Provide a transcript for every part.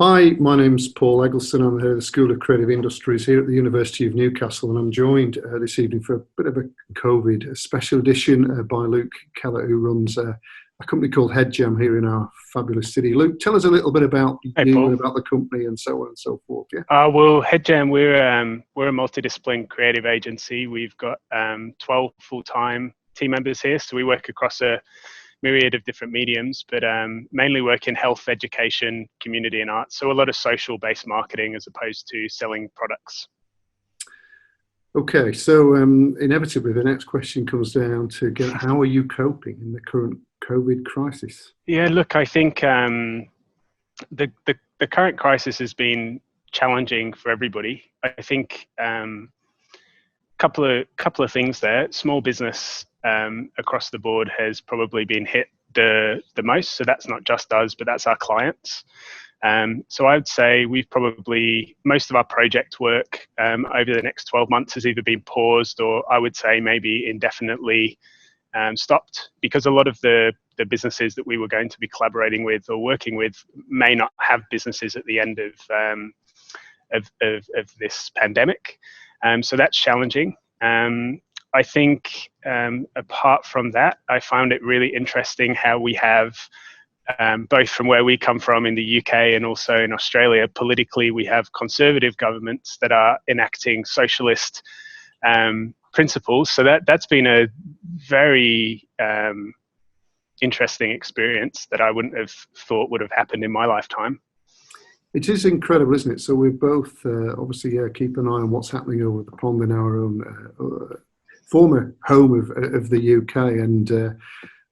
Hi, my name's Paul Egglestone. I'm the head of the School of Creative Industries here at the University of Newcastle, and I'm joined this evening for a bit of a COVID special edition by Luke Kellett, who runs a company called Headjam here in our fabulous city. Luke, tell us a little bit about you and about the company and so on and so forth. Yeah. Well, Headjam, we're a multidiscipline creative agency. We've got 12 full-time team members here, so we work across a myriad of different mediums, but mainly work in health, education, community and arts. So a lot of social-based marketing as opposed to selling products. Okay, so inevitably the next question comes down to how are you coping in the current COVID crisis? Yeah, look, I think the current crisis has been challenging for everybody. I think couple of things there. Small business across the board has probably been hit the most. So that's not just us, but that's our clients. So I would say most of our project work over the next 12 months has either been paused or I would say maybe indefinitely stopped, because a lot of the businesses that we were going to be collaborating with or working with may not have businesses at the end of this pandemic. So that's challenging. I think apart from that, I found it really interesting how we have, both from where we come from in the UK and also in Australia, politically, we have conservative governments that are enacting socialist principles. So that's been a very interesting experience that I wouldn't have thought would have happened in my lifetime. It is incredible, isn't it? So we're both obviously keep an eye on what's happening over the pond in our own former home of the UK, and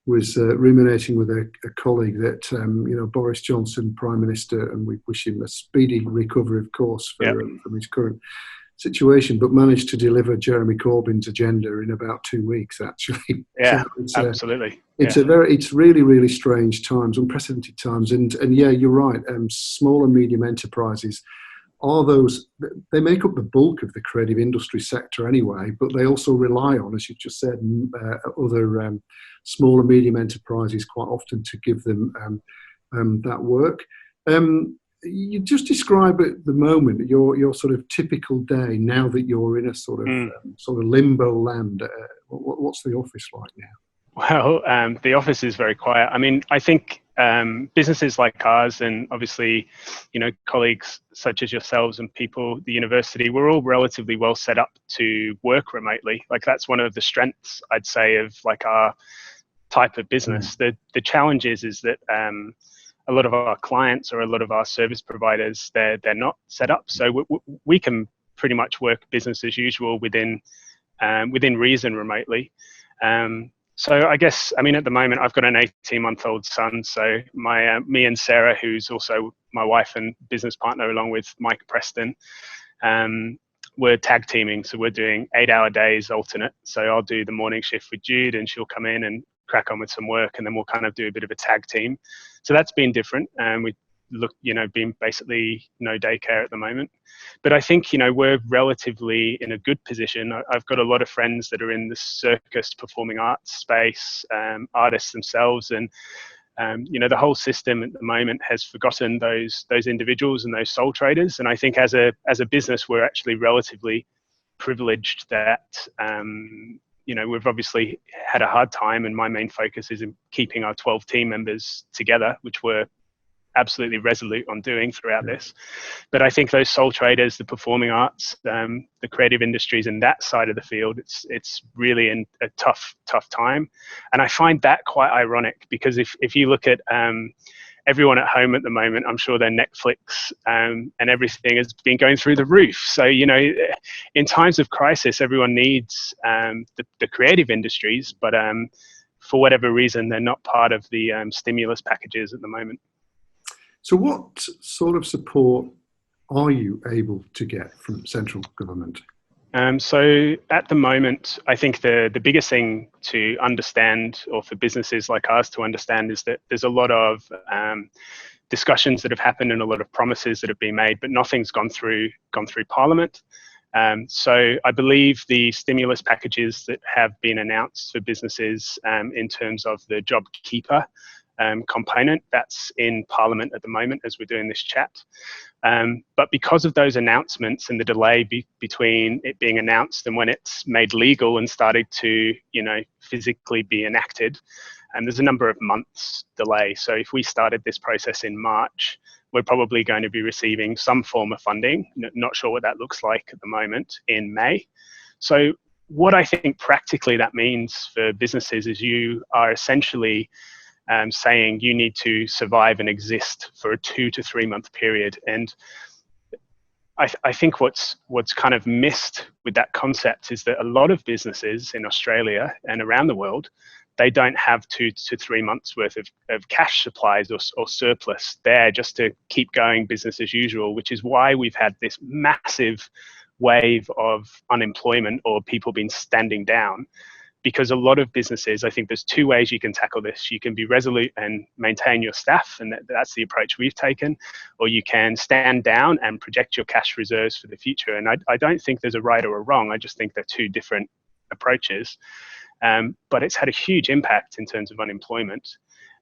was ruminating with a colleague that Boris Johnson, Prime Minister, and we wish him a speedy recovery, of course, from his current situation, but managed to deliver Jeremy Corbyn's agenda in about 2 weeks, actually. Yeah, so absolutely. It's really, really strange times, unprecedented times, and yeah, you're right. Small and medium enterprises are they make up the bulk of the creative industry sector anyway, but they also rely on, as you just said, other small and medium enterprises quite often to give them that work. You just describe at the moment your sort of typical day now that you're in a sort of limbo land. What's the office like now? Well, the office is very quiet. I mean, I think businesses like ours, and obviously, colleagues such as yourselves and people at the university, we're all relatively well set up to work remotely. Like that's one of the strengths, I'd say, of like our type of business. The challenge is that a lot of our clients or a lot of our service providers, they're not set up. So we can pretty much work business as usual within reason remotely. So I guess, I mean, at the moment, I've got an 18-month-old son. So me and Sarah, who's also my wife and business partner, along with Mike Preston, we're tag teaming. So we're doing 8-hour days alternate. So I'll do the morning shift with Jude and she'll come in and crack on with some work, and then we'll kind of do a bit of a tag team. So that's been different. And been basically no daycare at the moment. But I think, we're relatively in a good position. I've got a lot of friends that are in the circus performing arts space, artists themselves. And, the whole system at the moment has forgotten those individuals and those sole traders. And I think as a business, we're actually relatively privileged that, we've obviously had a hard time, and my main focus is in keeping our 12 team members together, which we're absolutely resolute on doing throughout this. But I think those sole traders, the performing arts, the creative industries and that side of the field, it's really in a tough time. And I find that quite ironic, because if you look at everyone at home at the moment, I'm sure their Netflix and everything has been going through the roof. So, in times of crisis, everyone needs the creative industries, but for whatever reason, they're not part of the stimulus packages at the moment. So what sort of support are you able to get from central government? So at the moment, I think the biggest thing to understand, or for businesses like ours to understand, is that there's a lot of discussions that have happened and a lot of promises that have been made, but nothing's gone through Parliament. So I believe the stimulus packages that have been announced for businesses in terms of the JobKeeper component that's in Parliament at the moment as we're doing this chat. But because of those announcements and the delay between it being announced and when it's made legal and started to, physically be enacted, there's a number of months delay. So if we started this process in March, we're probably going to be receiving some form of funding, not sure what that looks like at the moment, in May. So what I think practically that means for businesses is you are essentially saying you need to survive and exist for a 2 to 3 month period. And I think what's kind of missed with that concept is that a lot of businesses in Australia and around the world, they don't have 2 to 3 months worth of cash supplies or surplus there just to keep going business as usual, which is why we've had this massive wave of unemployment or people being standing down. Because a lot of businesses, I think there's two ways you can tackle this. You can be resolute and maintain your staff, and that's the approach we've taken, or you can stand down and project your cash reserves for the future. And I don't think there's a right or a wrong. I just think they're two different approaches. But it's had a huge impact in terms of unemployment.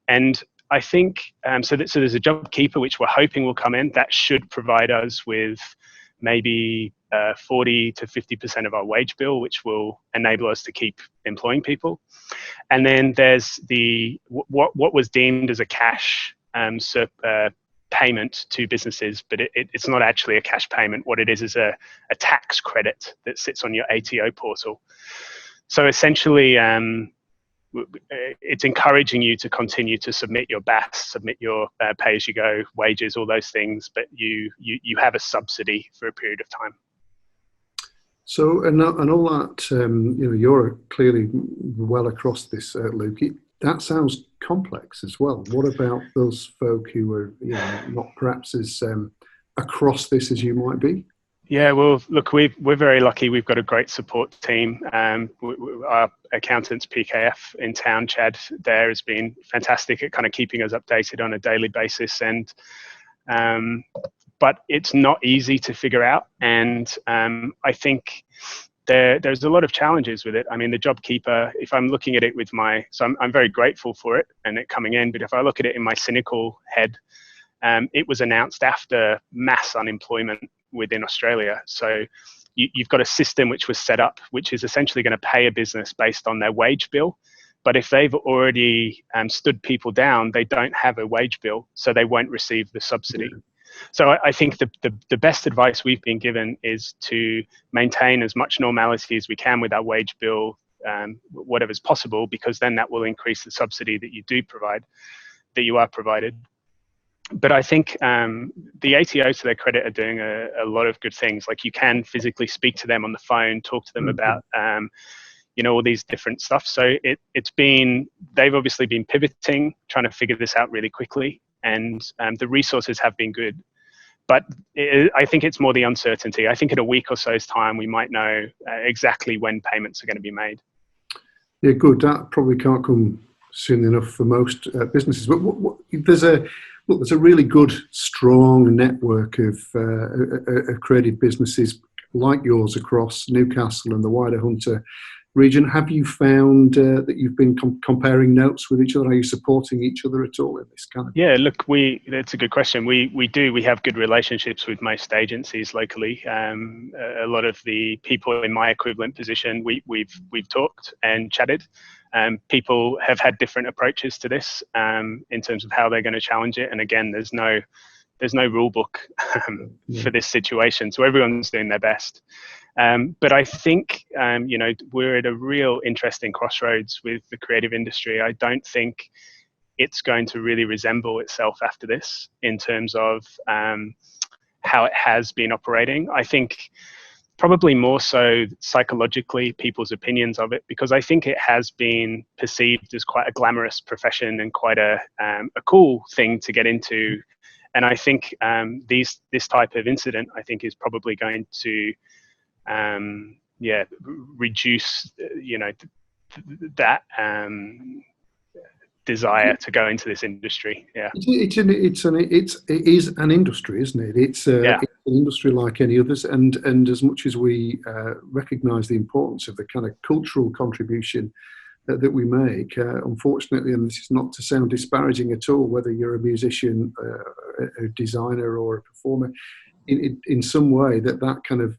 And I think, so there's a job keeper, which we're hoping will come in. That should provide us with maybe 40 to 50% of our wage bill, which will enable us to keep employing people. And then there's what was deemed as a cash payment to businesses, but it's not actually a cash payment. What it is a tax credit that sits on your ATO portal. So essentially, it's encouraging you to continue to submit your BAS, submit your pay-as-you-go wages, all those things, but you have a subsidy for a period of time. So, and all that, you're clearly well across this, Luke. That sounds complex as well. What about those folk who are, not perhaps as across this as you might be? Yeah, well, look, we're very lucky. We've got a great support team. Our accountants, PKF in town, Chad, there has been fantastic at kind of keeping us updated on a daily basis. And but it's not easy to figure out. And I think there's a lot of challenges with it. I mean, the JobKeeper, if I'm looking at it with so I'm very grateful for it and it coming in, but if I look at it in my cynical head, it was announced after mass unemployment within Australia. So you've got a system which was set up, which is essentially going to pay a business based on their wage bill. But if they've already stood people down, they don't have a wage bill, so they won't receive the subsidy. Yeah. So I think the best advice we've been given is to maintain as much normality as we can with our wage bill, whatever's possible, because then that will increase the subsidy that you are provided. But I think the ATO, to their credit, are doing a lot of good things. Like you can physically speak to them on the phone, talk to them about, all these different stuff. So they've obviously been pivoting, trying to figure this out really quickly. And the resources have been good. But I think it's more the uncertainty. I think in a week or so's time, we might know exactly when payments are going to be made. Yeah, good. That probably can't come soon enough for most businesses. But there's a really good, strong network of creative businesses like yours across Newcastle and the wider Hunter region. Have you found that you've been comparing notes with each other? Are you supporting each other at all in this kind of? Yeah, look, that's a good question. We have good relationships with most agencies locally. A lot of the people in my equivalent position, we've talked and chatted. People have had different approaches to this in terms of how they're going to challenge it. And again, there's no rule book for this situation, so everyone's doing their best. But I think we're at a real interesting crossroads with the creative industry. I don't think it's going to really resemble itself after this in terms of how it has been operating. I think probably more so psychologically, people's opinions of it, because I think it has been perceived as quite a glamorous profession and quite a cool thing to get into. And I think this type of incident, I think, is probably going to reduce that desire to go into this industry. Yeah, it is an industry, isn't it? It's an industry like any others, and as much as we recognise the importance of the kind of cultural contribution that we make. Unfortunately, and this is not to sound disparaging at all, whether you're a musician, a designer, or a performer, in some way that kind of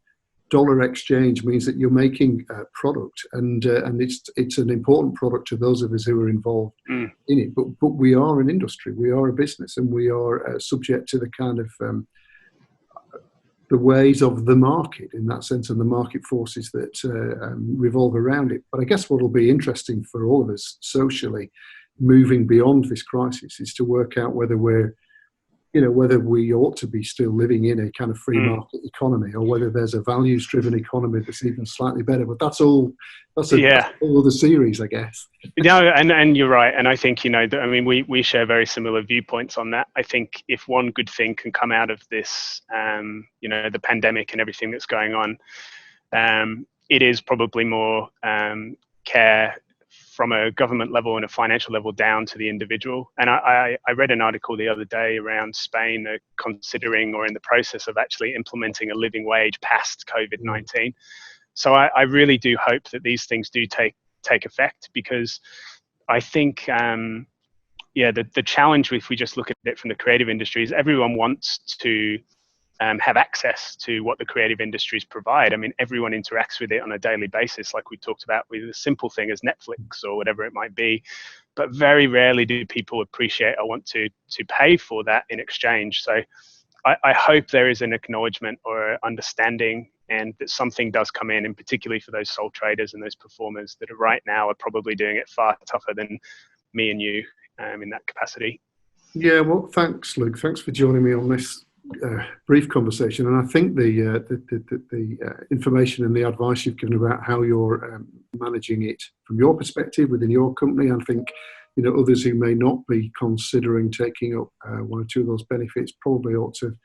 dollar exchange means that you're making a product, and it's an important product to those of us who are involved in it. But we are an industry, we are a business, and we are subject to the kind of the ways of the market in that sense, and the market forces that revolve around it. But I guess what will be interesting for all of us socially, moving beyond this crisis, is to work out whether whether we ought to be still living in a kind of free market economy, or whether there's a values-driven economy that's even slightly better. But that's all. That's a whole other series, I guess. No, and you're right. And I think, I mean, we share very similar viewpoints on that. I think if one good thing can come out of this, the pandemic and everything that's going on, it is probably more care from a government level and a financial level down to the individual. And I read an article the other day around Spain considering, or in the process of actually implementing, a living wage past COVID-19. So I really do hope that these things do take effect, because I think, the challenge, if we just look at it from the creative industry, is everyone wants to have access to what the creative industries provide. I mean, everyone interacts with it on a daily basis, like we talked about with a simple thing as Netflix or whatever it might be. But very rarely do people appreciate or want to pay for that in exchange. So I hope there is an acknowledgement or understanding, and that something does come in particularly for those sole traders and those performers that right now are probably doing it far tougher than me and you in that capacity. Yeah, well, thanks, Luke. Thanks for joining me on this brief conversation. And I think the information and the advice you've given about how you're managing it from your perspective within your company, I think others who may not be considering taking up one or two of those benefits probably ought to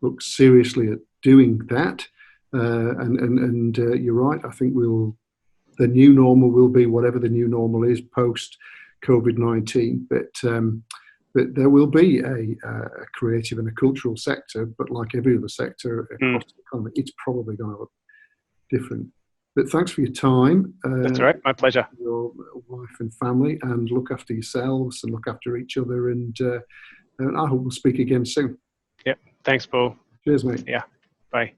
look seriously at doing that. And you're right. I think the new normal will be whatever the new normal is post COVID-19. But there will be a creative and a cultural sector, but like every other sector across the economy, it's probably going to look different. But thanks for your time. That's all right. My pleasure. Your wife and family, and look after yourselves and look after each other. And I hope we'll speak again soon. Yep. Thanks, Paul. Cheers, mate. Yeah. Bye.